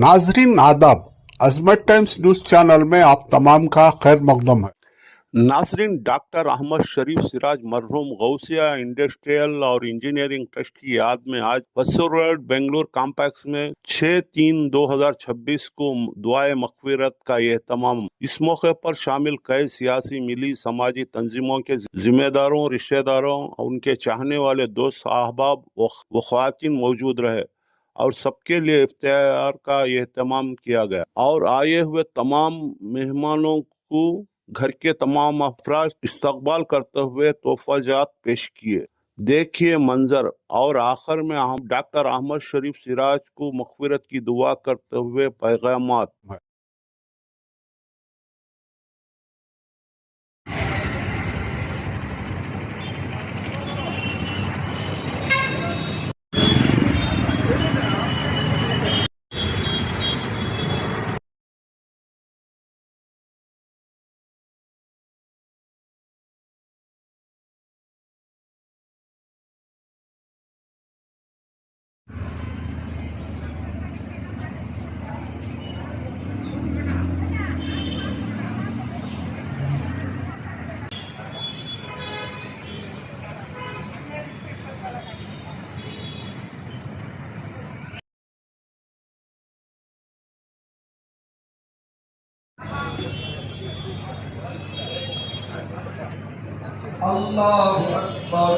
नाजरीन आदाब, अजमत times news channel में आप तमाम का खैर मकदम है। नाजरीन, डॉक्टर अहमद शरीफ सिराज मरहूम गौसिया इंडस्ट्रियल और इंजीनियरिंग ट्रस्ट की याद में आज बसर रोड बेंगलुरु कॉम्प्लेक्स में 6/3/2026 को दुआए मग़फ़िरत का एहतमाम। इस मौके पर शामिल कई सियासी, मिली, समाजी तंजीमों के जिम्मेदारों, रिश्तेदारों, उनके चाहने वाले दोस्त, अहबाब व ख़वातीन मौजूद रहे और सबके लिए इफ्तार का एहतमाम किया गया और आए हुए तमाम मेहमानों को घर के तमाम अफराद इस्तकबाल करते हुए तोहफ़ाजात पेश किए। देखिए मंजर। और आखिर में हम डॉक्टर अहमद शरीफ सिराज को मग़फ़िरत की दुआ करते हुए पैगामात। अल्लाहु Akbar.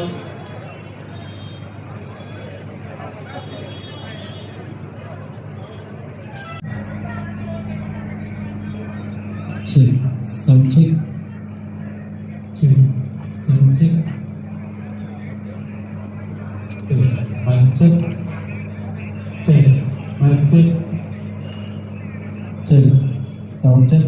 Check, sound check. Check, sound check. Check, mic check. Check, mic check. Check, sound check.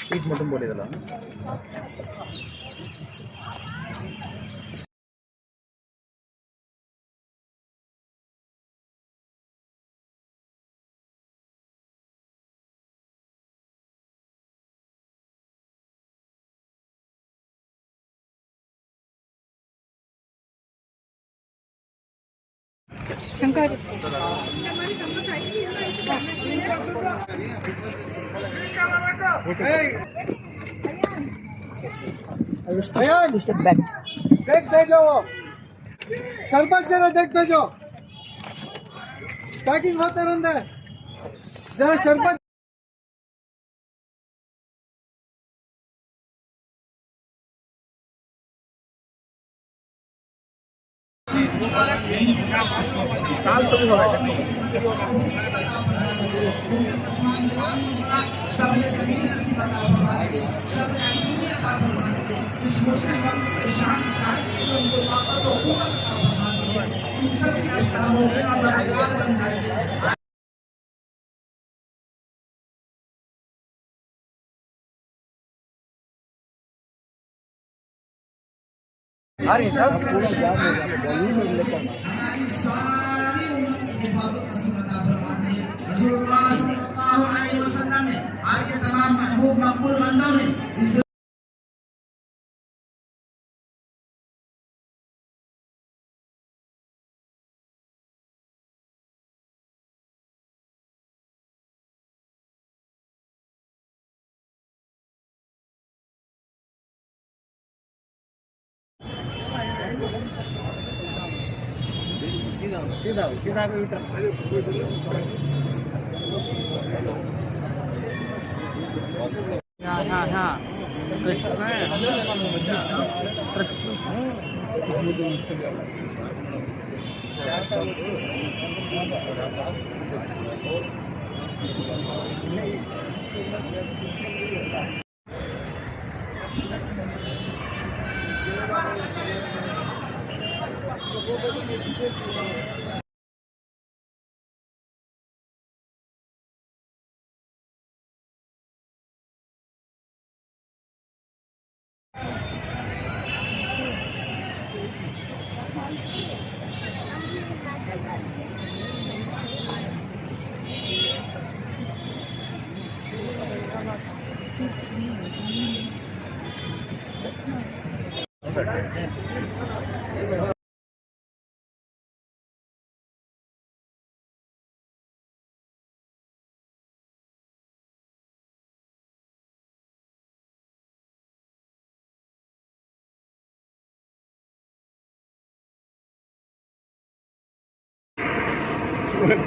Sweet mutton ಬೋಲಿದಲ್ಲ शंकर step back. देख भेजो सरपंच जरा देख भेजो पैकिंग होते रहते जरा सरपंच Rasulullah सल्लल्लाहु अलैहि वसल्लम ने आपके तमाम महबूब मकबूल बंदों ने सीधा हाँ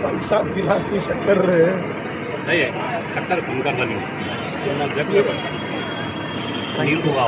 भाई साहब गिलाती शक्कर रहे हैं। नहीं है शक्कर कम कर रही पनीर होगा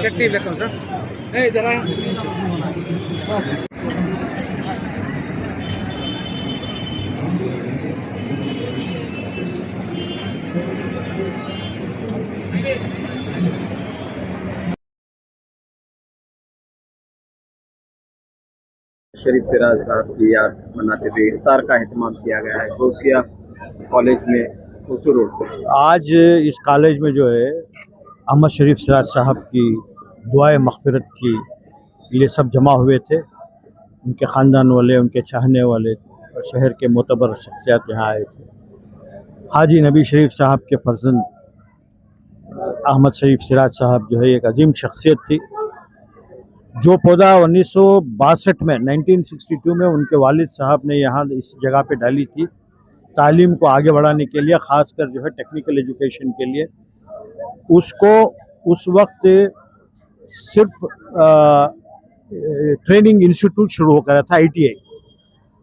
चटनी लेकर सर इधर आए शरीफ सिराज साहब की याद मनाते हुए इफ्तार का एहतमाम किया गया है गौसिया कॉलेज में हुसूर रोड पर। आज इस कॉलेज में जो है अहमद शरीफ सिराज साहब की दुआए मग़फ़िरत की लिए सब जमा हुए थे। उनके ख़ानदान वाले, उनके चाहने वाले और शहर के मोतबर शख्सियत यहाँ आए थे। हाजी नबी शरीफ साहब के फर्जंद अहमद शरीफ सिराज साहब जो है एक अजीम शख्सियत थी। जो पौधा 1962 में 1962 में उनके वालिद साहब ने यहाँ इस जगह पे डाली थी तालीम को आगे बढ़ाने के लिए, ख़ासकर जो है टेक्निकल एजुकेशन के लिए, उसको उस वक्त सिर्फ ट्रेनिंग इंस्टीट्यूट शुरू हो गया था, ITI।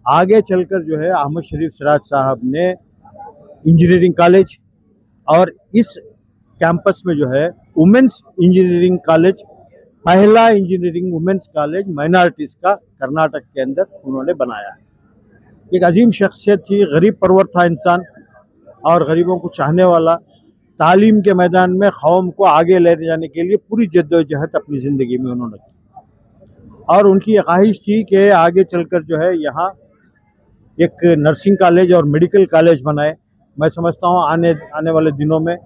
आगे चलकर जो है अहमद शरीफ सिराज साहब ने इंजीनियरिंग कॉलेज और इस कैंपस में जो है वुमेंस इंजीनियरिंग कॉलेज, पहला इंजीनियरिंग वुमेंस कॉलेज माइनॉरिटीज़ का कर्नाटक के अंदर उन्होंने बनाया है। एक अजीम शख्सियत थी, गरीब परवर था इंसान और गरीबों को चाहने वाला। तालीम के मैदान में कौम को आगे ले जाने के लिए पूरी जद्दोजहद अपनी ज़िंदगी में उन्होंने की और उनकी ख्वाहिश थी कि आगे चलकर जो है यहाँ एक नर्सिंग कॉलेज और मेडिकल कॉलेज बनाए। मैं समझता हूँ आने वाले दिनों में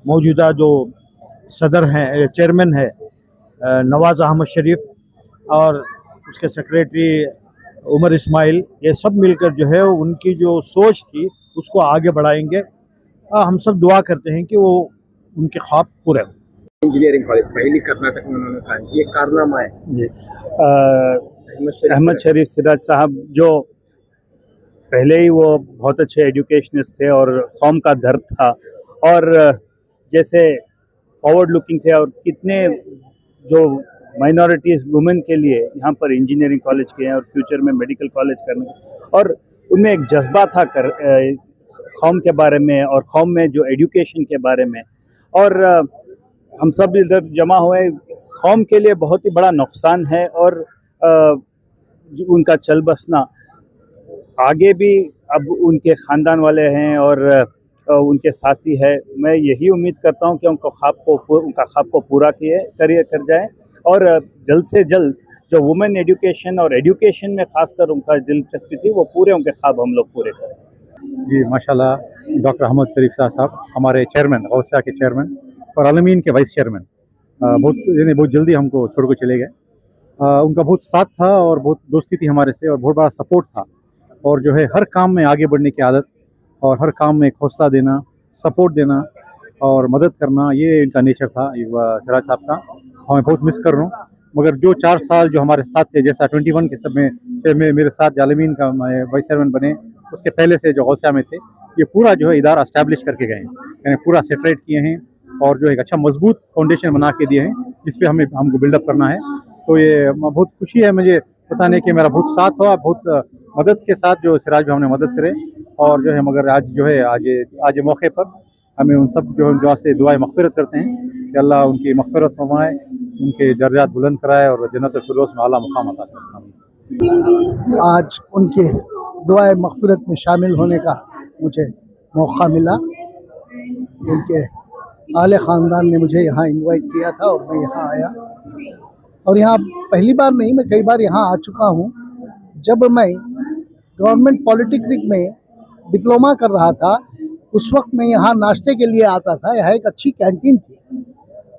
मौजूदा जो सदर हैं, चेयरमैन है नवाज़ अहमद शरीफ और उसके सेक्रेटरी उमर इस्माइल, ये सब मिलकर जो है उनकी जो सोच थी उसको आगे बढ़ाएंगे। हम सब दुआ करते हैं कि वो उनके ख्वाब पूरे हों। इंजीनियरिंग कॉलेज पहली कर्नाटक में उन्होंने कहा, ये कारनामा है जी। अहमद शरीफ सिराज साहब जो पहले ही वो बहुत अच्छे एजुकेशनिस्ट थे और कौम का दर्द था और जैसे फॉरवर्ड लुकिंग थे और कितने जो माइनॉरिटीज़ वुमेन के लिए यहाँ पर इंजीनियरिंग कॉलेज किए हैं और फ्यूचर में मेडिकल कॉलेज करने, और उनमें एक जज्बा था कौम के बारे में और कौम में जो एजुकेशन के बारे में। और हम सब इधर जमा हुए, कौम के लिए बहुत ही बड़ा नुकसान है और उनका चल बसना आगे भी अब उनके ख़ानदान वाले हैं और उनके साथी है। मैं यही उम्मीद करता हूं कि उनका ख्वाब को पूरा कर जाए और जल्द से जल्द जो वुमेन एजुकेशन और एजुकेशन में खासकर उनका दिलचस्पी थी वो पूरे उनके ख्वाब हम लोग पूरे करें। जी माशाल्लाह, डॉक्टर अहमद शरीफ साहब हमारे चेयरमैन, गौसिया के चेयरमैन और अलमीन के वाइस चेयरमैन, बहुत जल्दी हमको छोड़ कर चले गए। उनका बहुत साथ था और बहुत दोस्ती थी हमारे से और बहुत बड़ा सपोर्ट था और जो है हर काम में आगे बढ़ने की आदत और हर काम में हौसला देना, सपोर्ट देना और मदद करना, ये इनका नेचर था सिराज साहब का। हमें बहुत मिस कर रहा हूँ, मगर जो 4 साल जो हमारे साथ थे, जैसा 21 के सब में मेरे साथ आलमीन का वाइस चेयरमैन बने, उसके पहले से जो गौसिया में थे, ये पूरा जो है इदारा एस्टैब्लिश करके गए हैं, यानी पूरा सेटरेट किए हैं और जो एक अच्छा मजबूत फाउंडेशन बना के दिए हैं जिस पे हमको बिल्डअप करना है। तो ये बहुत खुशी है मुझे बताने कि मेरा बहुत साथ हुआ, बहुत मदद के साथ जो सिराज भाई हमने मदद करे और जो है, मगर आज जो है आज मौके पर हमें उन सब जो से दुआएं मग़फ़िरत करते हैं कि अल्लाह उनकी मग़फ़िरत फरमाए, उनके दर्जात बुलंद कराए और जन्नतुल फिरदौस में आला मुक़ाम अता फरमाए। आज उनके दुआए मग़फ़िरत में शामिल होने का मुझे मौका मिला। उनके आले ख़ानदान ने मुझे यहाँ इनवाइट किया था और मैं यहाँ आया और यहाँ पहली बार नहीं, मैं कई बार यहाँ आ चुका हूँ। जब मैं गवर्नमेंट पॉलिटेक्निक में डिप्लोमा कर रहा था उस वक्त मैं यहाँ नाश्ते के लिए आता था। यहाँ एक अच्छी कैंटीन थी,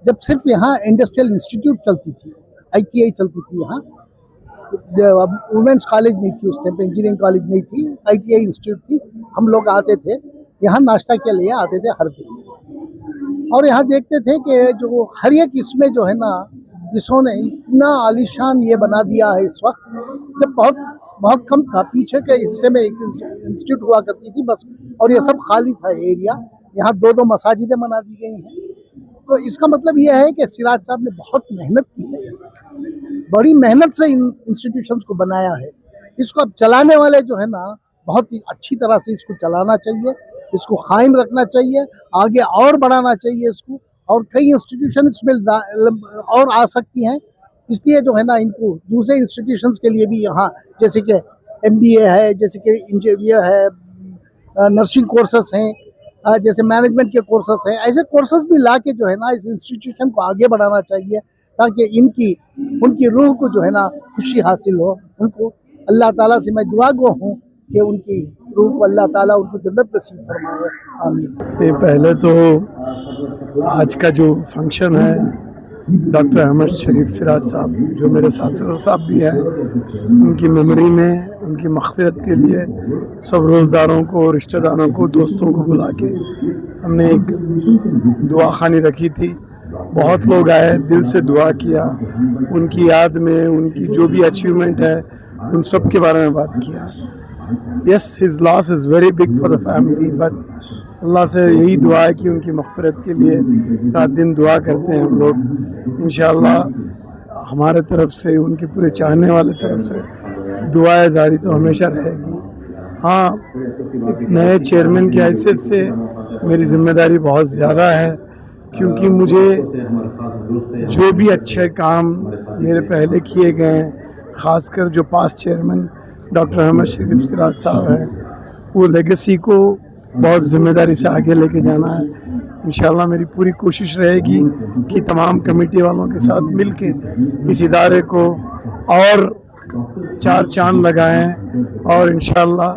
जब सिर्फ यहाँ इंडस्ट्रियल इंस्टीट्यूट चलती थी, ITI चलती थी यहाँ, वुमेंस कॉलेज नहीं थी उस टाइम पे, इंजीनियरिंग कॉलेज नहीं थी, ITI इंस्टीट्यूट थी। हम लोग आते थे यहाँ नाश्ता के लिए आते थे हर दिन और यहाँ देखते थे कि जो हर एक इसमें जो है ना, जिसों ने इतना आलीशान ये बना दिया है इस वक्त, जब बहुत कम था, पीछे के हिस्से में एक इंस्टीट्यूट हुआ करती थी बस, और ये सब खाली था एरिया। यहाँ 2 मसाजिदें बना दी गई हैं। तो इसका मतलब यह है कि सिराज साहब ने बहुत मेहनत की है, बड़ी मेहनत से इन इंस्टीट्यूशंस को बनाया है। इसको अब चलाने वाले जो है ना, बहुत ही अच्छी तरह से इसको चलाना चाहिए, इसको कायम रखना चाहिए, आगे और बढ़ाना चाहिए इसको, और कई इंस्टीट्यूशन इसमें और आ सकती हैं। इसलिए जो है ना, इनको दूसरे इंस्टीट्यूशंस के लिए भी यहाँ, जैसे कि MBA है, जैसे कि इंजीनियर है, नर्सिंग कोर्सेस हैं, जैसे मैनेजमेंट के कोर्सेस हैं, ऐसे कोर्सेस भी ला के जो है ना, इस इंस्टीट्यूशन को आगे बढ़ाना चाहिए, ताकि उनकी रूह को जो है ना खुशी हासिल हो। उनको अल्लाह ताला से मैं दुआ गो हूँ कि उनकी रूह को अल्लाह ताला उनको जन्नत नसीब फरमाए, आमीन। पहले तो आज का जो फंक्शन है, डॉक्टर अहमद शरीफ सिराज साहब जो मेरे ससुर साहब भी हैं, उनकी मेमोरी में, उनकी मग़फ़िरत के लिए सब रोज़दारों को, रिश्तेदारों को, दोस्तों को बुला के हमने एक दुआ खानी रखी थी। बहुत लोग आए, दिल से दुआ किया, उनकी याद में उनकी जो भी अचीवमेंट है उन सब के बारे में बात किया। Yes, his loss is very big for the family, but Allah से यही दुआ है कि उनकी मग़फ़िरत के लिए रात दिन दुआ करते हैं हम लोग। इंशाअल्लाह हमारे तरफ से, उनके पूरे चाहने वाले तरफ से दुआएं जारी तो हमेशा रहेगी। हाँ, एक नए चेयरमैन की हैसियत से मेरी ज़िम्मेदारी बहुत ज़्यादा है, क्योंकि मुझे जो भी अच्छे काम मेरे पहले किए गए हैं, ख़ासकर जो पास चेयरमैन डॉक्टर अहमद शरीफ सिराज साहब हैं, वो लेगेसी को बहुत ज़िम्मेदारी से आगे लेके जाना है। इंशाल्लाह मेरी पूरी कोशिश रहेगी कि तमाम कमेटी वालों के साथ मिलके इस इदारे को और 4 चांद लगाएं, और इंशाल्लाह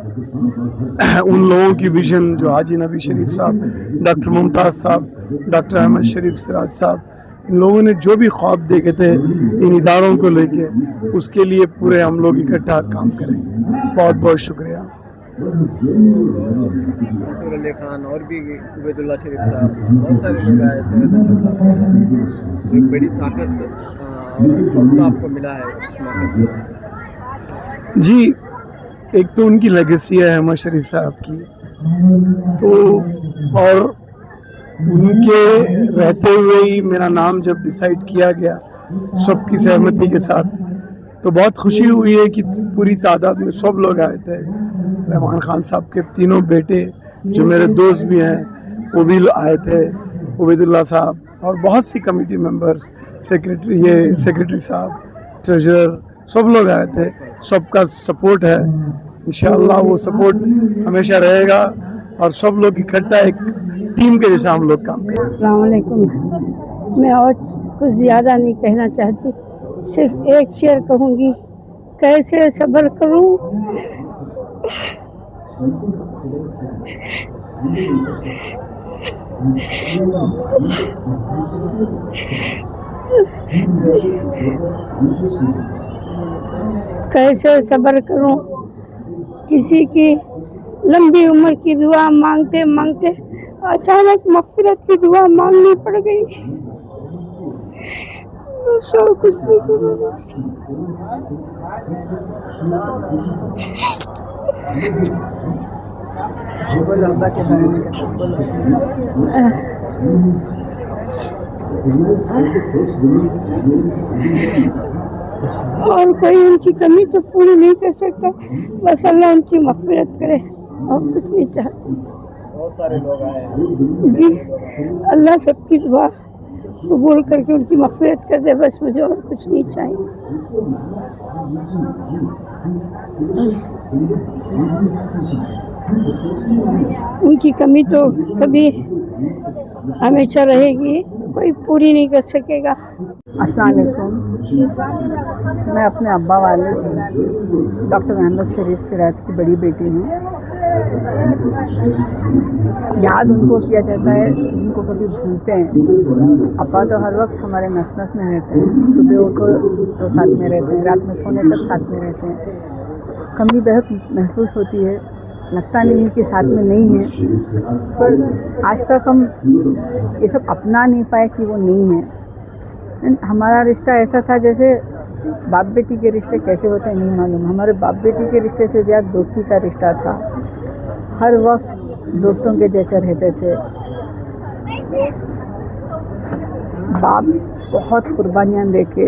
उन लोगों की विज़न जो हाजी नबी शरीफ साहब, डॉक्टर मुमताज़ साहब, डॉक्टर अहमद शरीफ सिराज साहब, इन लोगों ने जो भी ख्वाब देखे थे इन इदारों को लेके, उसके लिए पूरे हम लोग इकट्ठा काम करें। बहुत बहुत शुक्रिया। अली खान और भी उबैदुल्ला शरीफ साहब, बहुत सारे लोग आए, एक बड़ी ताकत और हौसला आपको मिला है इस मौके पर। जी, एक तो उनकी लेगेसी है अहमद शरीफ साहब की, तो और उनके रहते हुए ही मेरा नाम जब डिसाइड किया गया सबकी सहमति के साथ, तो बहुत खुशी हुई है कि पूरी तादाद में सब लोग आए थे। रहमान खान साहब के तीनों बेटे जो मेरे दोस्त भी हैं वो भी आए थे, उबैदुल्ला साहब, और बहुत सी कमेटी मेंबर्स, सेक्रेटरी साहब, ट्रेजरर, सब लोग आए थे। सबका सपोर्ट है, इंशाअल्लाह वो सपोर्ट हमेशा रहेगा, और सब लोग इकट्ठा एक टीम के जैसा हम लोग काम करें। अस्सलाम वालेकुम। मैं और कुछ ज़्यादा नहीं कहना चाहती, सिर्फ एक शेर कहूँगी, कैसे सब्र करूँ। कैसे सब्र करूं, किसी की लंबी उम्र की दुआ मांगते मांगते अचानक मग़फ़िरत की दुआ मांगनी पड़ गई। सब कुछ नहीं करूँगा। और कोई उनकी कमी तो पूरी नहीं कर सकता, बस अल्लाह उनकी मग़फ़िरत करे, और कुछ नहीं चाहती। बहुत सारे लोग आए जी, अल्लाह सबकी दुआ कबूल करके उनकी मग़फ़िरत कर दे, बस मुझे और कुछ नहीं चाहिए। उनकी कमी तो कभी हमेशा रहेगी, कोई पूरी नहीं कर सकेगा। अस्सलाम वालेकुम। मैं अपने अब्बा वाले डॉक्टर अहमद शरीफ सिराज की बड़ी बेटी हूँ। याद उनको किया जाता है जिनको कभी भूलते हैं। अब्बा तो हर वक्त हमारे नस नस में रहते हैं, सुबह उठो तो साथ में रहते हैं, रात में सोने तक साथ में रहते हैं। कमी बहुत महसूस होती है, लगता नहीं है कि साथ में नहीं है, पर आज तक हम ये सब अपना नहीं पाए कि वो नहीं है। हमारा रिश्ता ऐसा था जैसे बाप बेटी के रिश्ते कैसे होते हैं नहीं मालूम, हमारे बाप बेटी के रिश्ते से ज़्यादा दोस्ती का रिश्ता था। हर वक्त दोस्तों के जैसे रहते थे। बाप बहुत कुर्बानियाँ देके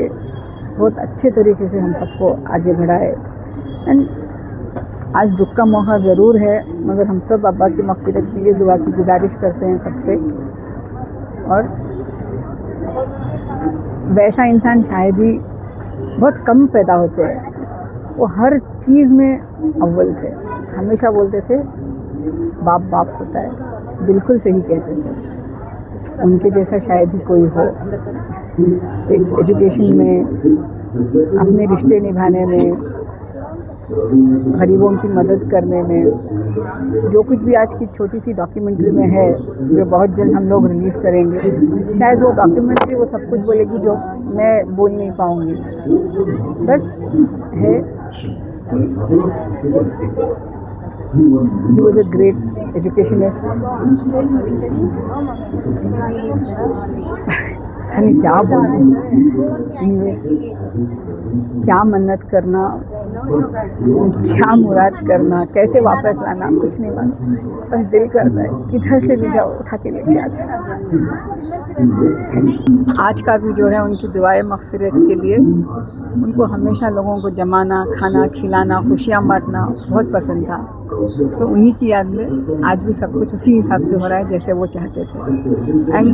बहुत अच्छे तरीके से हम सबको आगे बढ़ाए। एंड आज दुख का मौका ज़रूर है, मगर हम सब अब्बा की मग़फ़िरत के लिए दुआ की गुजारिश करते हैं सबसे। और वैसा इंसान शायद ही बहुत कम पैदा होते हैं। वो हर चीज़ में अव्वल थे। हमेशा बोलते थे बाप बाप होता है, बिल्कुल सही कहते थे। उनके जैसा शायद ही कोई हो, एक एजुकेशन में, अपने रिश्ते निभाने में, गरीबों की मदद करने में। जो कुछ भी आज की छोटी सी डॉक्यूमेंट्री में है, जो बहुत जल्द हम लोग रिलीज़ करेंगे, शायद वो डॉक्यूमेंट्री वो सब कुछ बोलेगी जो मैं बोल नहीं पाऊँगी। बस है he was a great educationist। क्या बोलूं, क्या मन्नत करना, क्या मुराद करना, कैसे वापस लाना, कुछ नहीं मालूम। बस दिल करता है किधर से भी जाओ उठा के लेके आ जाओ। आज का भी जो है उनकी दुआए मग़फ़िरत के लिए, उनको हमेशा लोगों को जमाना, खाना खिलाना, खुशियाँ बांटना बहुत पसंद था। तो उन्हीं की याद में आज भी सब कुछ उसी हिसाब से हो रहा है जैसे वो चाहते थे। एंड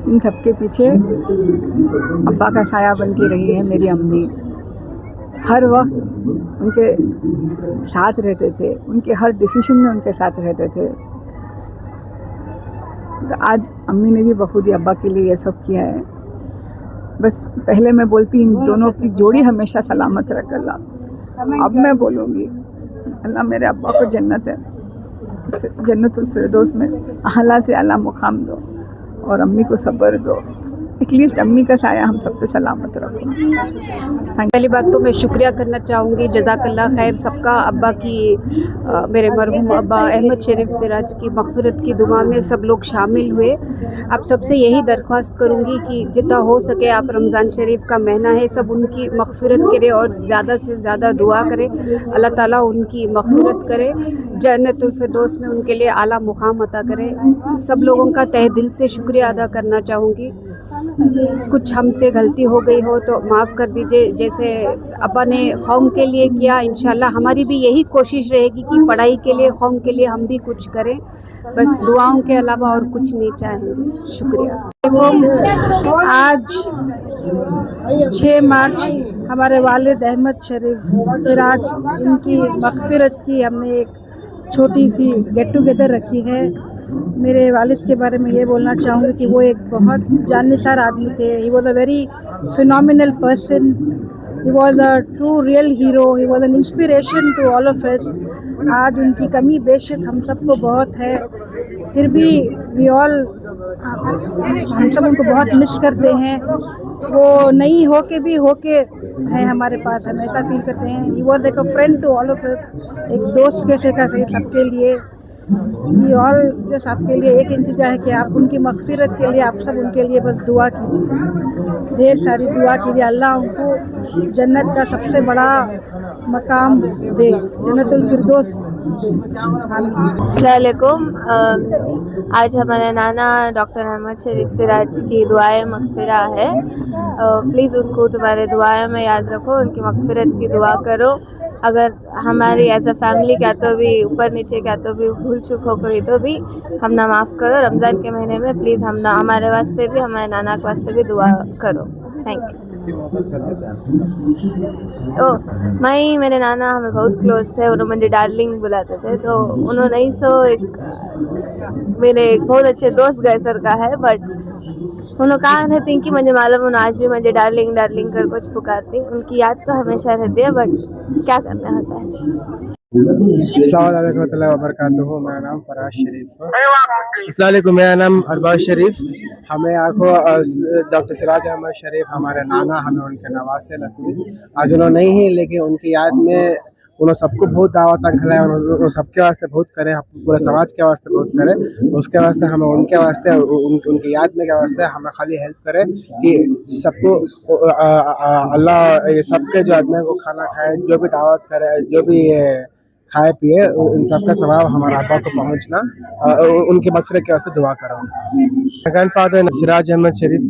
इन सब के पीछे अब्बा का साया बन के रही है मेरी अम्मी। हर वक्त उनके साथ रहते थे, उनके हर डिसीजन में उनके साथ रहते थे। तो आज अम्मी ने भी बखूबी अब्बा के लिए ये सब किया है। बस पहले मैं बोलती इन दोनों की जोड़ी हमेशा सलामत रख अल्लाह। अब मैं बोलूँगी अल्लाह मेरे अब्बा को जन्नतुल फिरदौस में आला से आला मुकाम दो और अम्मी को सब्र दो। एटलीस्ट अम्मी का साया हम सब पे सलामत रखो। पहली बात तो मैं शुक्रिया करना चाहूँगी, जज़ाकल्लाह खैर सबका। अब्बा की मेरे मरहूम अब्बा अहमद शरीफ सिराज की मग़फ़िरत की दुआ में सब लोग शामिल हुए। आप सबसे यही दरख्वास्त करूँगी कि जितना हो सके आप रमज़ान शरीफ का महीना है, सब उनकी मग़फ़िरत करें और ज़्यादा से ज़्यादा दुआ करें। अल्लाह ताला उनकी मग़फ़िरत करे, जन्नतुल फिरदौस में उनके लिए आला मुक़ाम अता करे। सब लोगों का तहे दिल से शुक्रिया अदा करना चाहूँगी। कुछ हमसे गलती हो गई हो तो माफ़ कर दीजिए। जैसे अब्बा ने कौम के लिए किया, इंशाल्लाह हमारी भी यही कोशिश रहेगी कि पढ़ाई के लिए, कौम के लिए हम भी कुछ करें। बस दुआओं के अलावा और कुछ नहीं चाहेंगे। शुक्रिया। आज 6 मार्च हमारे वालिद अहमद शरीफ सिराज, इनकी मग़फ़िरत की हमने एक छोटी सी गेट टुगेदर रखी है। मेरे वालिद के बारे में ये बोलना चाहूँगी कि वो एक बहुत जानिसार आदमी थे। He was a very phenomenal person. He was a true real hero. He was an inspiration to all of us. आज उनकी कमी बेशक हम सबको बहुत है, फिर भी वी ऑल हम सब उनको बहुत मिस करते हैं। वो नहीं हो के भी हो के है हमारे पास, हम ऐसा फील करते हैं। He was like a friend to all of us. एक दोस्त कैसे का सही सबके लिए। ये और जैसे आपके लिए एक इंतज़ार है कि आप उनकी मग़फ़िरत के लिए आप सब उनके लिए बस दुआ कीजिए, ढेर सारी दुआ कीजिए। अल्लाह उनको जन्नत का सबसे बड़ा मकाम दे, जन्नतुल फिरदौस दे। अस्सलाम वालेकुम। आज हमारे नाना डॉक्टर अहमद शरीफ सिराज की दुआए मग़फ़िरा है। प्लीज़ उनको तुम्हारे दुआओं में याद रखो, उनकी मग़फ़िरत की दुआ करो। अगर हमारी एज अ फैमिली क्या तो भी ऊपर नीचे क्या तो भी भूल चूक हो गई तो भी हम ना माफ़ करो। रमज़ान के महीने में प्लीज़ हम ना हमारे वास्ते भी, हमारे नाना के वास्ते भी दुआ करो। Thank you. मैं मेरे नाना हमें बहुत क्लोज थे, उन्होंने मुझे डार्लिंग बुलाते थे। तो उन्होंने ही सो एक मेरे एक बहुत अच्छे दोस्त गए सर का है, बट उन्होंने कहा रहती कि मुझे मालूम उन्होंने आज भी मुझे डार्लिंग डार्लिंग कर कुछ पुकारती। उनकी याद तो हमेशा रहती है, बट क्या करना होता है। अस्सलाम वालेकुम रहमतुल्लाहि व बरकातुहू। मेरा नाम फराज शरीफ है। अस्सलाम वालेकुम, मेरा नाम अरबाज शरीफ। हमें आँखों डॉक्टर सिराज अहमद शरीफ हमारे नाना, हमें उनके नवासे लगती। आज उन्होंने नहीं है, लेकिन उनकी याद में उन्होंने सबको बहुत दावत खिलाया, उन्होंने सबके वास्ते बहुत करे, पूरे समाज के वास्ते बहुत करे। उसके वास्ते हमें उनके वास्ते उनकी याद में के वास्ते हमें खाली हेल्प करे कि सबको अल्लाह ये सबके जो आदमी को खाना खाए, जो भी दावत करे, जो भी खाए पिए, इन सब का सवाब हमारे अब्बा को पहुंचना, उनके मग़फ़िरत के वास्ते दुआ करो। Grandfather Siraj Ahmed Sharif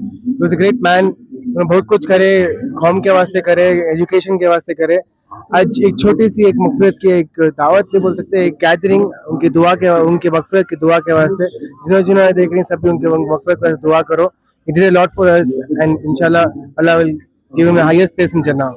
was a great man, बहुत कुछ करे, कौम के वास्ते करे, एजुकेशन के वास्ते करे। आज एक छोटी सी एक मग़फ़िरत की एक दावत भी बोल सकते हैं, एक गैदरिंग उनकी दुआ के, उनकी मग़फ़िरत की दुआ के वास्ते, जिन्होंने देख रही हैं सब भी उनके मग़फ़िरत के वास्ते दुआ करो। He did a lot for us and inshallah Allah will give him the highest place in Jannah.